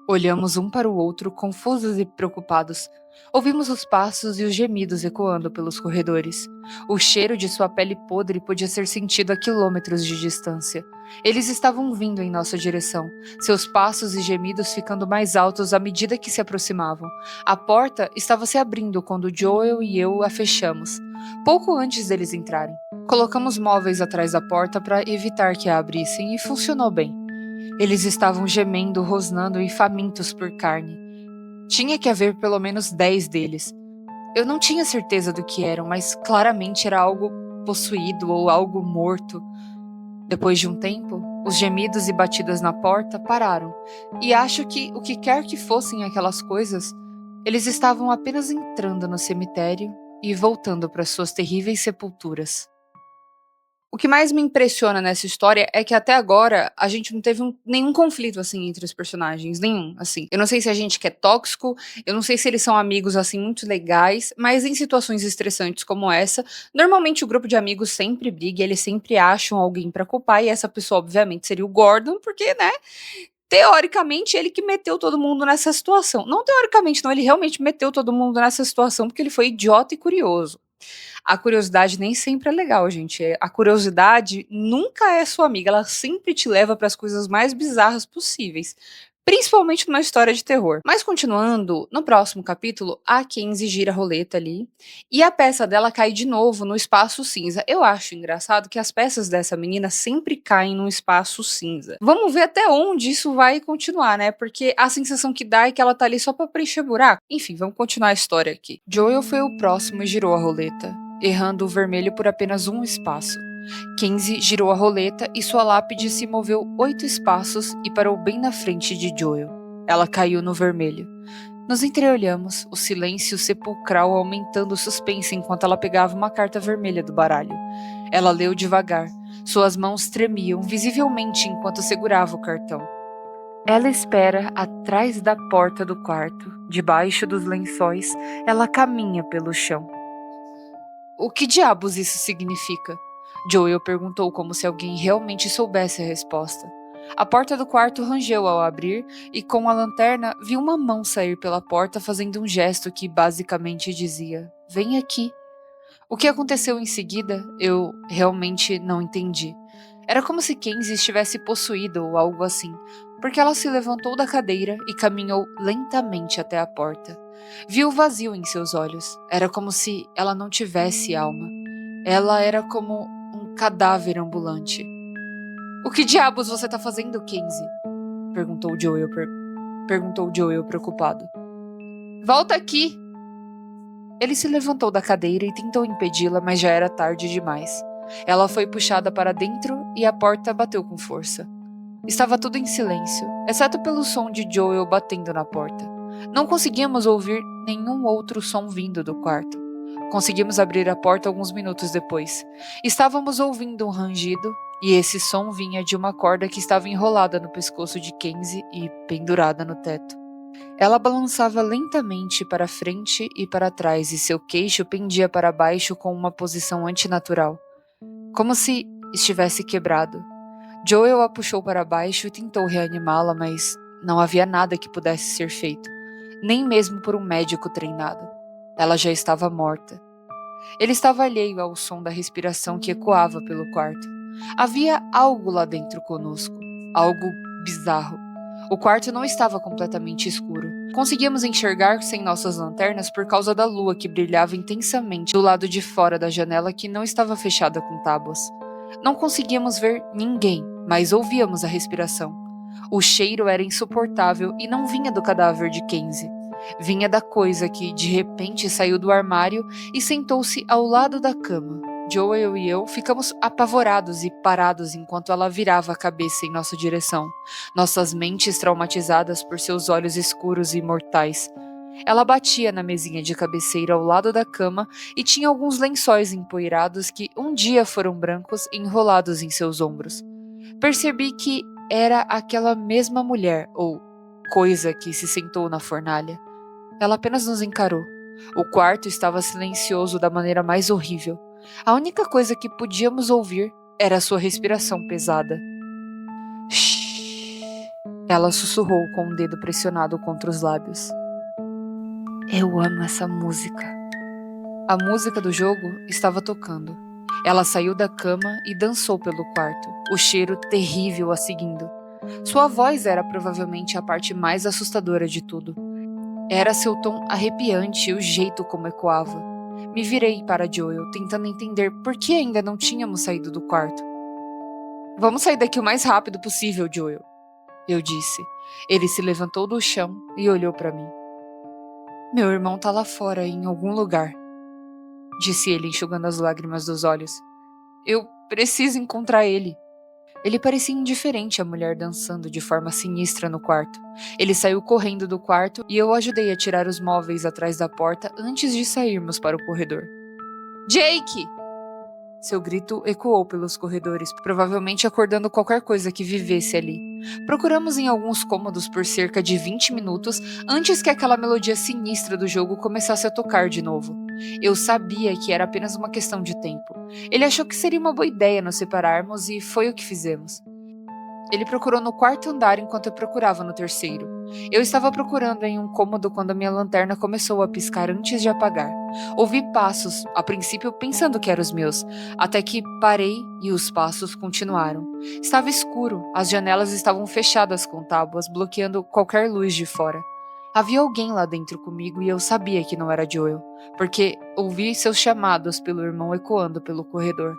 Olhamos um para o outro, confusos e preocupados. Ouvimos os passos e os gemidos ecoando pelos corredores. O cheiro de sua pele podre podia ser sentido a quilômetros de distância. Eles estavam vindo em nossa direção, seus passos e gemidos ficando mais altos à medida que se aproximavam. A porta estava se abrindo quando Joel e eu a fechamos, pouco antes deles entrarem. Colocamos móveis atrás da porta para evitar que a abrissem e funcionou bem. Eles estavam gemendo, rosnando e famintos por carne. Tinha que haver pelo menos 10 deles. Eu não tinha certeza do que eram, mas claramente era algo possuído ou algo morto. Depois de um tempo, os gemidos e batidas na porta pararam, e acho que o que quer que fossem aquelas coisas, eles estavam apenas entrando no cemitério e voltando para suas terríveis sepulturas. O que mais me impressiona nessa história é que até agora a gente não teve nenhum conflito assim entre os personagens, nenhum, assim. Eu não sei se a gente quer tóxico, eu não sei se eles são amigos assim muito legais, mas em situações estressantes como essa, normalmente o grupo de amigos sempre briga, e eles sempre acham alguém pra culpar e essa pessoa obviamente seria o Gordon, porque, né, teoricamente ele que meteu todo mundo nessa situação. Não teoricamente, não, ele realmente meteu todo mundo nessa situação porque ele foi idiota e curioso. A curiosidade nem sempre é legal, gente. A curiosidade nunca é sua amiga, ela sempre te leva para as coisas mais bizarras possíveis, principalmente numa história de terror. Mas continuando, no próximo capítulo, a Kenzie gira a roleta ali e a peça dela cai de novo no espaço cinza. Eu acho engraçado que as peças dessa menina sempre caem no espaço cinza. Vamos ver até onde isso vai continuar, né? Porque a sensação que dá é que ela tá ali só pra preencher buraco. Enfim, vamos continuar a história aqui. Joel foi o próximo e girou a roleta, errando o vermelho por apenas um espaço. Kenzie girou a roleta e sua lápide se moveu 8 espaços e parou bem na frente de Joel. Ela caiu no vermelho. Nos entreolhamos, o silêncio sepulcral aumentando o suspense enquanto ela pegava uma carta vermelha do baralho. Ela leu devagar. Suas mãos tremiam visivelmente enquanto segurava o cartão. Ela espera atrás da porta do quarto, debaixo dos lençóis, ela caminha pelo chão. O que diabos isso significa? Joel perguntou como se alguém realmente soubesse a resposta. A porta do quarto rangeu ao abrir e com a lanterna vi uma mão sair pela porta fazendo um gesto que basicamente dizia: "Vem aqui". O que aconteceu em seguida, eu realmente não entendi. Era como se Kenzie estivesse possuída ou algo assim, porque ela se levantou da cadeira e caminhou lentamente até a porta. Vi o vazio em seus olhos. Era como se ela não tivesse alma. Ela era como um cadáver ambulante. O que diabos você tá fazendo, Kenzie? Perguntou Joel preocupado. Volta aqui! Ele se levantou da cadeira e tentou impedi-la, mas já era tarde demais. Ela foi puxada para dentro e a porta bateu com força. Estava tudo em silêncio, exceto pelo som de Joel batendo na porta. Não conseguíamos ouvir nenhum outro som vindo do quarto. Conseguimos abrir a porta alguns minutos depois. Estávamos ouvindo um rangido, e esse som vinha de uma corda que estava enrolada no pescoço de Kenzie e pendurada no teto. Ela balançava lentamente para frente e para trás, e seu queixo pendia para baixo com uma posição antinatural, como se estivesse quebrado. Joel a puxou para baixo e tentou reanimá-la, mas não havia nada que pudesse ser feito, nem mesmo por um médico treinado. Ela já estava morta. Ele estava alheio ao som da respiração que ecoava pelo quarto. Havia algo lá dentro conosco, algo bizarro. O quarto não estava completamente escuro. Conseguíamos enxergar sem nossas lanternas por causa da lua que brilhava intensamente do lado de fora da janela que não estava fechada com tábuas. Não conseguíamos ver ninguém, mas ouvíamos a respiração. O cheiro era insuportável e não vinha do cadáver de Kenzie. Vinha da coisa que, de repente, saiu do armário e sentou-se ao lado da cama. Joel e eu ficamos apavorados e parados enquanto ela virava a cabeça em nossa direção, nossas mentes traumatizadas por seus olhos escuros e mortais. Ela batia na mesinha de cabeceira ao lado da cama e tinha alguns lençóis empoeirados que um dia foram brancos enrolados em seus ombros. Percebi que era aquela mesma mulher, ou coisa, que se sentou na fornalha. Ela apenas nos encarou. O quarto estava silencioso da maneira mais horrível. A única coisa que podíamos ouvir era sua respiração pesada. Shhh! Ela sussurrou com um dedo pressionado contra os lábios. Eu amo essa música. A música do jogo estava tocando. Ela saiu da cama e dançou pelo quarto, o cheiro terrível a seguindo. Sua voz era provavelmente a parte mais assustadora de tudo. Era seu tom arrepiante e o jeito como ecoava. Me virei para Joel, tentando entender por que ainda não tínhamos saído do quarto. Vamos sair daqui o mais rápido possível, Joel, eu disse. Ele se levantou do chão e olhou para mim. Meu irmão tá lá fora, em algum lugar, disse ele, enxugando as lágrimas dos olhos. Eu preciso encontrar ele. Ele parecia indiferente à mulher dançando de forma sinistra no quarto. Ele saiu correndo do quarto e eu o ajudei a tirar os móveis atrás da porta antes de sairmos para o corredor. Jake! Seu grito ecoou pelos corredores, provavelmente acordando qualquer coisa que vivesse ali. Procuramos em alguns cômodos por cerca de 20 minutos antes que aquela melodia sinistra do jogo começasse a tocar de novo. Eu sabia que era apenas uma questão de tempo. Ele achou que seria uma boa ideia nos separarmos e foi o que fizemos. Ele procurou no quarto andar enquanto eu procurava no terceiro. Eu estava procurando em um cômodo quando a minha lanterna começou a piscar antes de apagar. Ouvi passos, a princípio pensando que eram os meus, até que parei e os passos continuaram. Estava escuro, as janelas estavam fechadas com tábuas, bloqueando qualquer luz de fora. Havia alguém lá dentro comigo e eu sabia que não era Joel, porque ouvi seus chamados pelo irmão ecoando pelo corredor.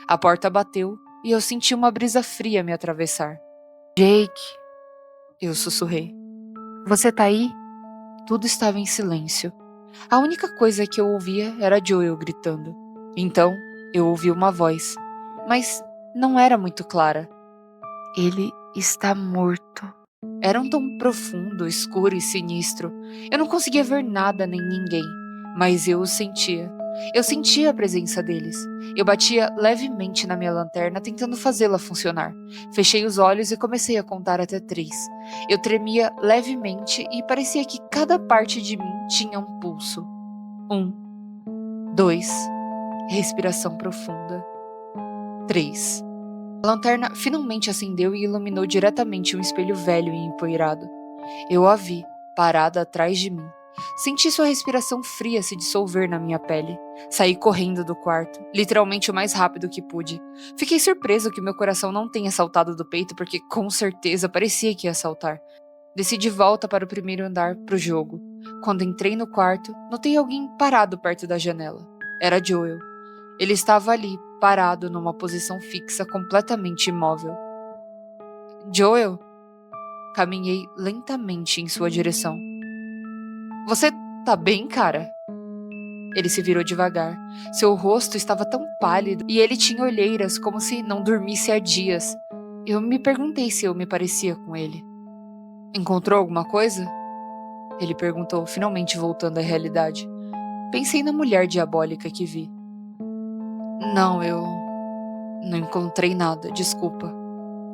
A porta bateu e eu senti uma brisa fria me atravessar. Jake, eu sussurrei. Você tá aí? Tudo estava em silêncio. A única coisa que eu ouvia era Joel gritando. Então, eu ouvi uma voz, mas não era muito clara. Ele está morto. Era um tom profundo, escuro e sinistro. Eu não conseguia ver nada nem ninguém, mas eu o sentia. Eu sentia a presença deles. Eu batia levemente na minha lanterna, tentando fazê-la funcionar. Fechei os olhos e comecei a contar até 3. Eu tremia levemente e parecia que cada parte de mim tinha um pulso. 1, 2, respiração profunda. 3. A lanterna finalmente acendeu e iluminou diretamente um espelho velho e empoeirado. Eu a vi, parada atrás de mim. Senti sua respiração fria se dissolver na minha pele. Saí correndo do quarto, literalmente o mais rápido que pude. Fiquei surpreso que meu coração não tenha saltado do peito, porque com certeza parecia que ia saltar. Desci de volta para o primeiro andar pro jogo. Quando entrei no quarto, notei alguém parado perto da janela. Era Joel. Ele estava ali, parado numa posição fixa, completamente imóvel. Joel? Caminhei lentamente em sua direção. Você tá bem, cara? Ele se virou devagar. Seu rosto estava tão pálido e ele tinha olheiras como se não dormisse há dias. Eu me perguntei se eu me parecia com ele. Encontrou alguma coisa? Ele perguntou, finalmente voltando à realidade. Pensei na mulher diabólica que vi. Não, eu não encontrei nada, desculpa.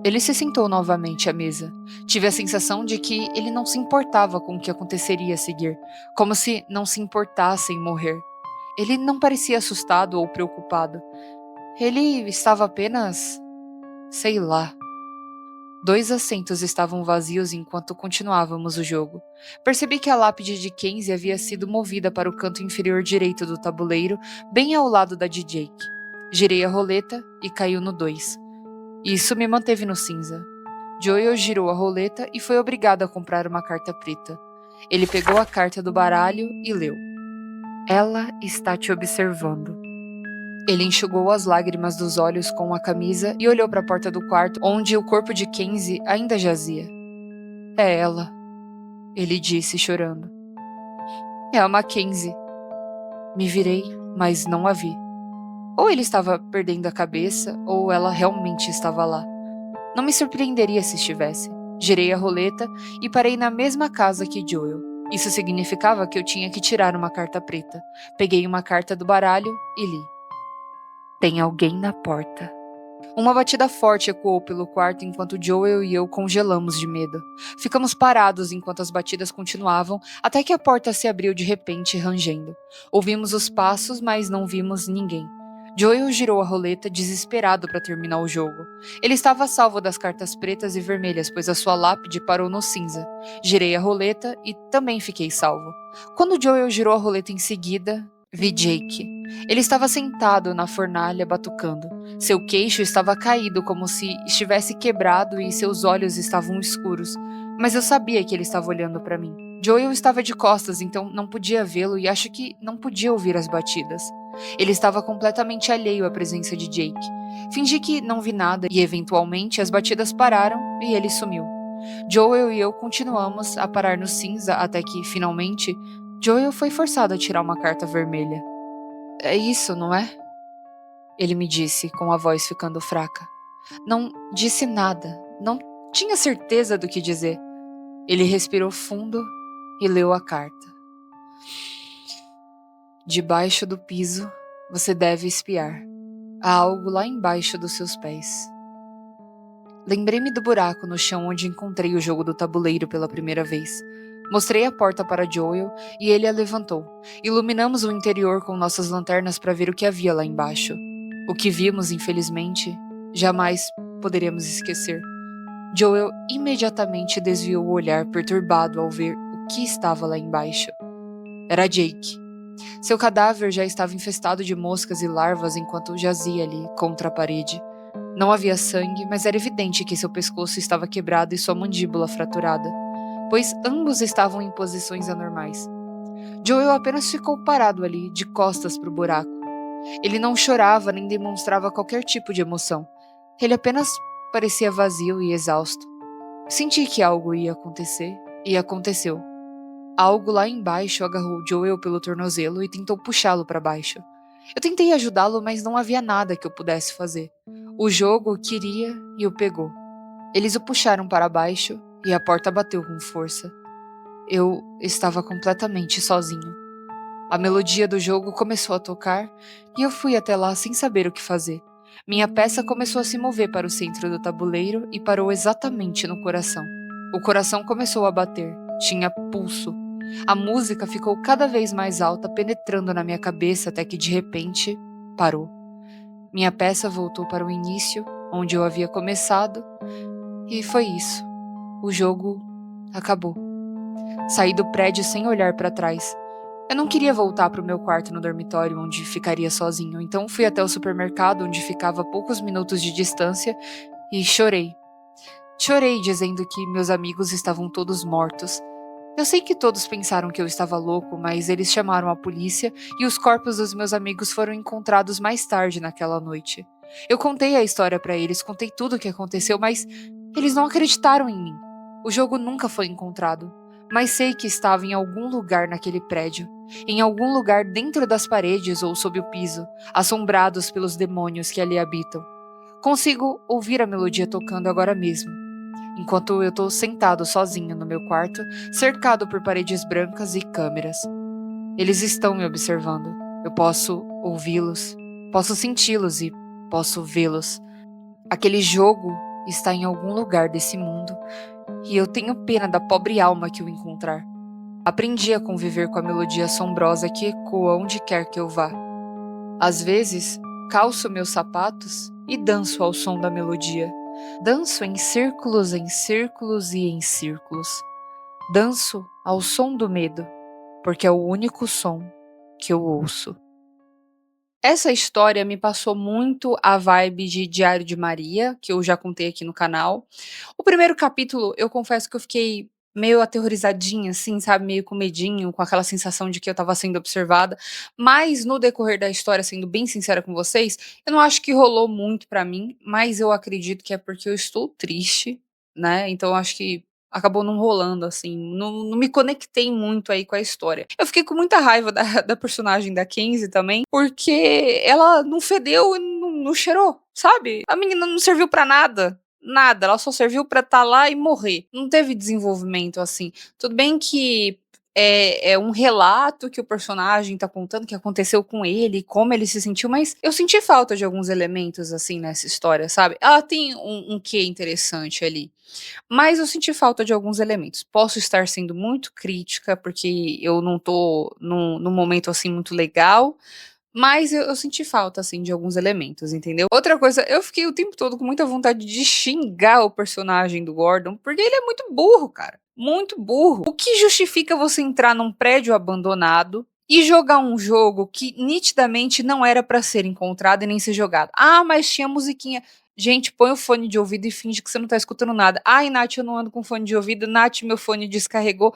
Ele se sentou novamente à mesa. Tive a sensação de que ele não se importava com o que aconteceria a seguir, como se não se importasse em morrer. Ele não parecia assustado ou preocupado. Ele estava apenas... sei lá. 2 assentos estavam vazios enquanto continuávamos o jogo. Percebi que a lápide de Kenzie havia sido movida para o canto inferior direito do tabuleiro, bem ao lado da de Jake. Girei a roleta e caiu no 2. Isso me manteve no cinza. Joel girou a roleta e foi obrigado a comprar uma carta preta. Ele pegou a carta do baralho e leu. Ela está te observando. Ele enxugou as lágrimas dos olhos com a camisa e olhou para a porta do quarto, onde o corpo de Kenzie ainda jazia. É ela, ele disse, chorando. É a Mackenzie. Me virei, mas não a vi. Ou ele estava perdendo a cabeça, ou ela realmente estava lá. Não me surpreenderia se estivesse. Girei a roleta e parei na mesma casa que Joel. Isso significava que eu tinha que tirar uma carta preta. Peguei uma carta do baralho e li. Tem alguém na porta. Uma batida forte ecoou pelo quarto enquanto Joel e eu congelamos de medo. Ficamos parados enquanto as batidas continuavam, até que a porta se abriu de repente, rangendo. Ouvimos os passos, mas não vimos ninguém. Joel girou a roleta, desesperado para terminar o jogo. Ele estava a salvo das cartas pretas e vermelhas, pois a sua lápide parou no cinza. Girei a roleta e também fiquei salvo. Quando Joel girou a roleta em seguida, Vi Jake. Ele estava sentado na fornalha batucando. Seu queixo estava caído, como se estivesse quebrado, e seus olhos estavam escuros. Mas eu sabia que ele estava olhando para mim. Joel estava de costas, então não podia vê-lo e acho que não podia ouvir as batidas. Ele estava completamente alheio à presença de Jake. Fingi que não vi nada e, eventualmente, as batidas pararam e ele sumiu. Joel e eu continuamos a parar no cinza até que, finalmente, Joel foi forçado a tirar uma carta vermelha. É isso, não é? Ele me disse, com a voz ficando fraca. Não disse nada, não tinha certeza do que dizer. Ele respirou fundo e leu a carta. Debaixo do piso, você deve espiar. Há algo lá embaixo dos seus pés. Lembrei-me do buraco no chão onde encontrei o jogo do tabuleiro pela primeira vez. Mostrei a porta para Joel e ele a levantou. Iluminamos o interior com nossas lanternas para ver o que havia lá embaixo. O que vimos, infelizmente, jamais poderemos esquecer. Joel imediatamente desviou o olhar perturbado ao ver o que estava lá embaixo. Era Jake. Seu cadáver já estava infestado de moscas e larvas enquanto jazia ali contra a parede. Não havia sangue, mas era evidente que seu pescoço estava quebrado e sua mandíbula fraturada, pois ambos estavam em posições anormais. Joel apenas ficou parado ali, de costas para o buraco. Ele não chorava nem demonstrava qualquer tipo de emoção. Ele apenas parecia vazio e exausto. Senti que algo ia acontecer, e aconteceu. Algo lá embaixo agarrou Joel pelo tornozelo e tentou puxá-lo para baixo. Eu tentei ajudá-lo, mas não havia nada que eu pudesse fazer. O jogo o queria e o pegou. Eles o puxaram para baixo e a porta bateu com força. Eu estava completamente sozinho. A melodia do jogo começou a tocar e eu fui até lá sem saber o que fazer. Minha peça começou a se mover para o centro do tabuleiro e parou exatamente no coração. O coração começou a bater, tinha pulso. A música ficou cada vez mais alta, penetrando na minha cabeça até que de repente parou. Minha peça voltou para o início, onde eu havia começado, e foi isso. O jogo acabou. Saí do prédio sem olhar para trás. Eu não queria voltar para o meu quarto no dormitório, onde ficaria sozinho, então fui até o supermercado, onde ficava a poucos minutos de distância, e chorei. Chorei dizendo que meus amigos estavam todos mortos. Eu sei que todos pensaram que eu estava louco, mas eles chamaram a polícia e os corpos dos meus amigos foram encontrados mais tarde naquela noite. Eu contei a história para eles, contei tudo o que aconteceu, mas eles não acreditaram em mim. O jogo nunca foi encontrado, mas sei que estava em algum lugar naquele prédio, em algum lugar dentro das paredes ou sob o piso, assombrados pelos demônios que ali habitam. Consigo ouvir a melodia tocando agora mesmo, enquanto eu estou sentado sozinho no meu quarto, cercado por paredes brancas e câmeras. Eles estão me observando. Eu posso ouvi-los, posso senti-los e posso vê-los. Aquele jogo está em algum lugar desse mundo e eu tenho pena da pobre alma que o encontrar. Aprendi a conviver com a melodia assombrosa que ecoa onde quer que eu vá. Às vezes, calço meus sapatos e danço ao som da melodia. Danço em círculos e em círculos. Danço ao som do medo, porque é o único som que eu ouço. Essa história me passou muito a vibe de Diário de Maria, que eu já contei aqui no canal. O primeiro capítulo, eu confesso que eu fiquei meio aterrorizadinha, assim, sabe? Meio com medinho, com aquela sensação de que eu estava sendo observada. Mas no decorrer da história, sendo bem sincera com vocês, eu não acho que rolou muito pra mim, mas eu acredito que é porque eu estou triste, né? Então eu acho que acabou não rolando, assim, não me conectei muito aí com a história. Eu fiquei com muita raiva da personagem da Kenzie também, porque ela não fedeu e não cheirou, sabe? A menina não serviu pra nada. Nada, ela só serviu pra estar lá e morrer. Não teve desenvolvimento assim. Tudo bem que é um relato que o personagem tá contando que aconteceu com ele, como ele se sentiu, mas eu senti falta de alguns elementos assim nessa história, sabe? Ela tem um quê interessante ali. Mas eu senti falta de alguns elementos. Posso estar sendo muito crítica, porque eu não tô num momento, assim, muito legal, mas eu senti falta, assim, de alguns elementos, entendeu? Outra coisa, eu fiquei o tempo todo com muita vontade de xingar o personagem do Gordon, porque ele é muito burro, cara. Muito burro. O que justifica você entrar num prédio abandonado e jogar um jogo que nitidamente não era pra ser encontrado e nem ser jogado. "Ah, mas tinha musiquinha". Gente, põe o fone de ouvido e finge que você não tá escutando nada. "Ai, Nath, eu não ando com fone de ouvido. Nath, meu fone descarregou".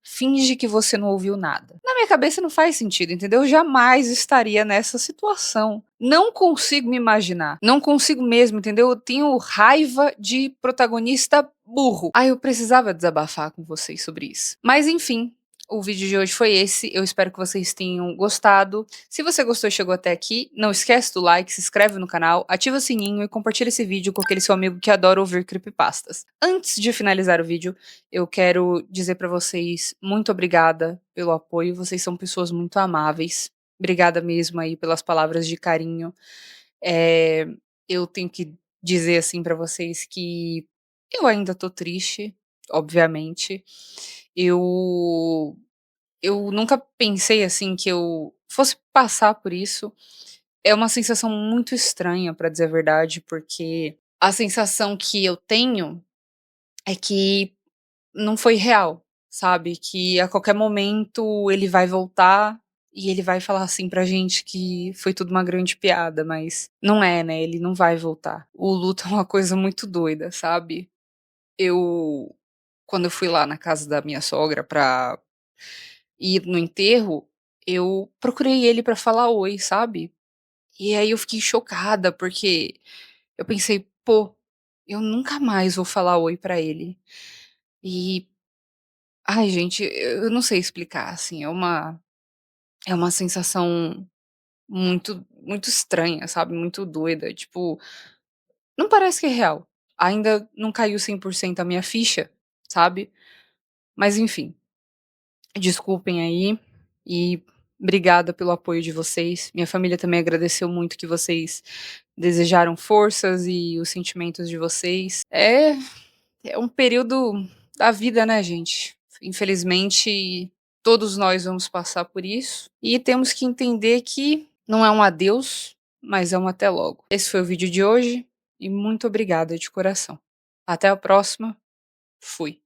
Finge que você não ouviu nada. Na minha cabeça não faz sentido, entendeu? Eu jamais estaria nessa situação. Não consigo me imaginar. Não consigo mesmo, entendeu? Eu tenho raiva de protagonista burro. Ah, eu precisava desabafar com vocês sobre isso. Mas enfim, o vídeo de hoje foi esse. Eu espero que vocês tenham gostado. Se você gostou e chegou até aqui, não esquece do like, se inscreve no canal, ativa o sininho e compartilha esse vídeo com aquele seu amigo que adora ouvir creepypastas. Antes de finalizar o vídeo, eu quero dizer pra vocês muito obrigada pelo apoio, vocês são pessoas muito amáveis. Obrigada mesmo aí pelas palavras de carinho. Eh, eu tenho que dizer, assim, pra vocês que eu ainda tô triste, obviamente. Eu eu nunca pensei, assim, que eu fosse passar por isso. É uma sensação muito estranha, pra dizer a verdade, porque a sensação que eu tenho é que não foi real, sabe, que a qualquer momento ele vai voltar e ele vai falar assim pra gente que foi tudo uma grande piada, mas não é, né, ele não vai voltar. O luto é uma coisa muito doida, sabe. Eu Quando eu fui lá na casa da minha sogra pra ir no enterro, eu procurei ele pra falar oi, sabe. E aí eu fiquei chocada, porque eu pensei: "Pô, eu nunca mais vou falar oi pra ele". E ai, gente, eu não sei explicar, assim, é uma sensação muito estranha, sabe, muito doida, tipo, não parece que é real. Ainda não caiu 100% a minha ficha, sabe. Mas enfim, desculpem aí e obrigada pelo apoio de vocês. Minha família também agradeceu muito que vocês desejaram forças e os sentimentos de vocês. É um período da vida, né, gente. Infelizmente, todos nós vamos passar por isso e temos que entender que não é um adeus, mas é um até logo. Esse foi o vídeo de hoje e muito obrigada de coração. Até a próxima. Fui.